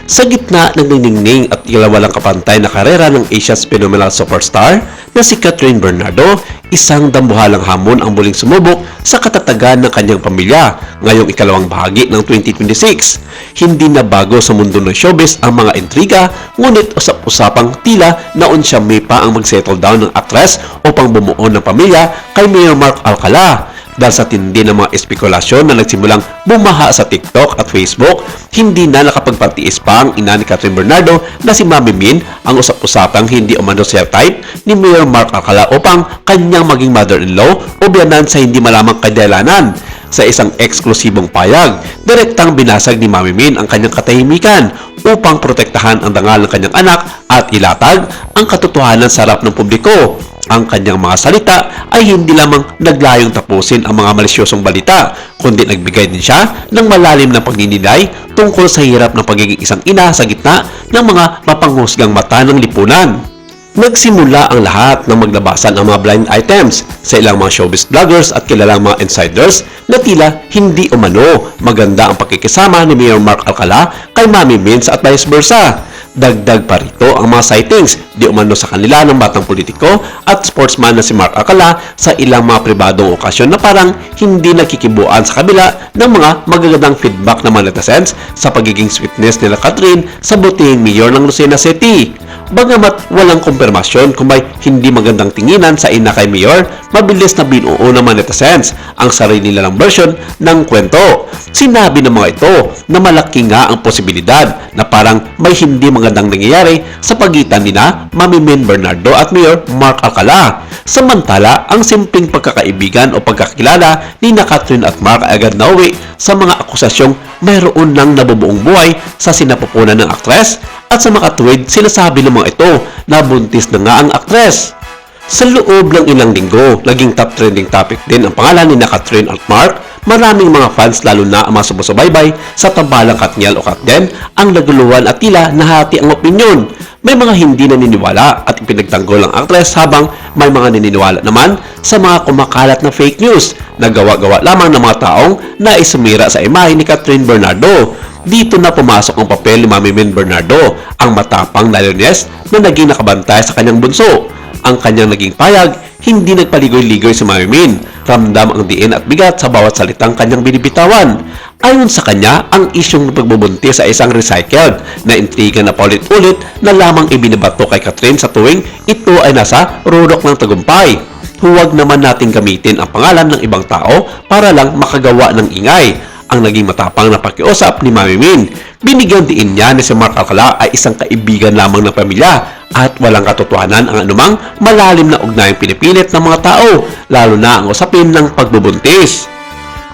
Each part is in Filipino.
Sa gitna ng niningning at walang kapantay na karera ng Asia's phenomenal superstar na si Catherine Bernardo, isang dambuhalang hamon ang muling sumubok sa katatagan ng kanyang pamilya ngayong ikalawang bahagi ng 2026. Hindi na bago sa mundo ng showbiz ang mga intriga, ngunit usap-usapang tila naon siya may pa ang mag-settle down ng actress upang bumuo ng pamilya kay Mayor Mark Alcala. Dahil sa tindi ng mga espekulasyon na nagsimulang bumaha sa TikTok at Facebook, hindi na nakapagpatiis pa ang ina ni Catherine Bernardo na si Mami Min ang usap-usapang hindi umano siya type ni Mayor Mark Alcala upang kanyang maging mother-in-law o biyanan sa hindi malamang kadahilanan. Sa isang eksklusibong payag, direktang binasag ni Mami Min ang kanyang katahimikan upang protektahan ang dangal ng kanyang anak at ilatag ang katotohanan sa harap ng publiko. Ang kanyang mga salita ay hindi lamang naglayong tapusin ang mga malisyosong balita, kundi nagbigay din siya ng malalim na pagninilay tungkol sa hirap ng pagiging isang ina sa gitna ng mga mapanghusgang mata ng lipunan. Nagsimula ang lahat ng maglabasan ang mga blind items sa ilang mga showbiz vloggers at kilalang mga insiders na tila hindi umano maganda ang pakikisama ni Mayor Mark Alcala kay Mami Mins at vice versa. Dagdag pa rito ang mga sightings di umano sa kanila ng batang politiko at sportsman na si Mark Alcala sa ilang mga pribadong okasyon na parang hindi nakikibuan sa kabila ng mga magagandang feedback ng mga netizens sa pagiging sweetness nila Catherine sa butihing mayor ng Lucena City. Bagamat walang kumpirmasyon kung may hindi magandang tinginan sa ina kay Mayor, mabilis na binuo ng mga netizens ang sarili nilang version ng kwento. Sinabi ng mga ito na malaki nga ang posibilidad na parang may hindi magandang nangyayari sa pagitan nina Mami Min Bernardo at Mayor Mark Alcala. Samantala, ang simpleng pagkakaibigan o pagkakilala ni Catherine at Mark ay agad nauwi sa mga akusasyong mayroon ng nabubuong buhay sa sinapupunan ng aktres at sa makatuwid sinasabi ng mga ito na buntis na nga ang aktres. Sa loob ng ilang linggo, naging top trending topic din ang pangalan ni Catherine at Mark. Maraming mga fans lalo na ang mga sumusubaybay sa tambalang Katniel o Katden ang naguluhan at tila nahati ang opinyon. May mga hindi naniniwala at ipinagtanggol ang aktres habang may mga naniniwala naman sa mga kumakalat na fake news na gawa-gawa lamang ng mga taong naisumira sa imahe ni Catherine Bernardo. Dito na pumasok ang papel ni Mami Min Bernardo, ang matapang na Leoness na naging nakabantay sa kanyang bunso. Ang kanyang naging payag, hindi nagpaligoy-ligoy si Mami Min. Ramdam ang diin at bigat sa bawat salitang kanyang binibitawan. Ayon sa kanya, ang isyong pagbubuntis sa isang recycled na intriga na paulit-ulit na lamang ibinabato kay Catherine sa tuwing ito ay nasa rurok ng tagumpay. Huwag naman natin gamitin ang pangalan ng ibang tao para lang makagawa ng ingay. Ang naging matapang na pakiusap ni Mami Min. Binigyan diin niya na si Mark Alcala ay isang kaibigan lamang ng pamilya at walang katotohanan ang anumang malalim na ugnayang pinipilit ng mga tao, lalo na ang usapin ng pagbubuntis.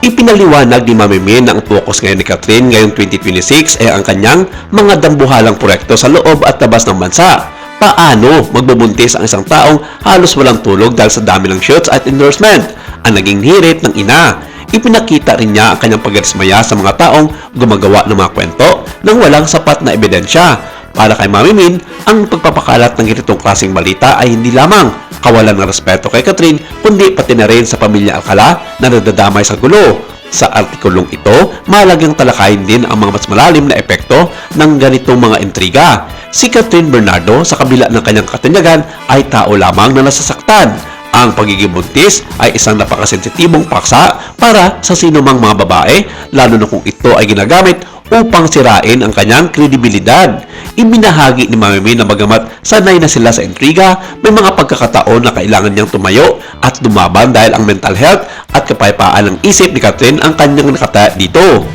Ipinaliwanag ni Mami Min na ang focus ngayon ni Catherine ngayong 2026 ay ang kanyang mga dambuhalang proyekto sa loob at labas ng bansa. Paano magbubuntis ang isang taong halos walang tulog dahil sa dami ng shoots at endorsement? Ang naging hirit ng ina. Ipinakita rin niya ang kanyang pagdismaya sa mga taong gumagawa ng mga kwento nang walang sapat na ebidensya. Para kay Mami Min, ang pagpapakalat ng ganitong klaseng balita ay hindi lamang kawalan ng respeto kay Catherine, kundi pati na rin sa pamilya Alcala na nadadamay sa gulo. Sa artikulong ito, mahalagang talakayin din ang mga mas malalim na epekto ng ganitong mga intriga. Si Catherine Bernardo, sa kabila ng kanyang katanyagan, ay tao lamang na nasasaktan. Ang pagiging buntis ay isang napakasensitibong paksa para sa sinumang mga babae, lalo na kung ito ay ginagamit upang sirain ang kanyang kredibilidad. Ibinahagi ni Mami Min na bagamat sanay na sila sa intriga, may mga pagkakataon na kailangan niyang tumayo at lumaban dahil ang mental health at kapayapaan ng isip ni Catherine ang kanyang nakataya dito.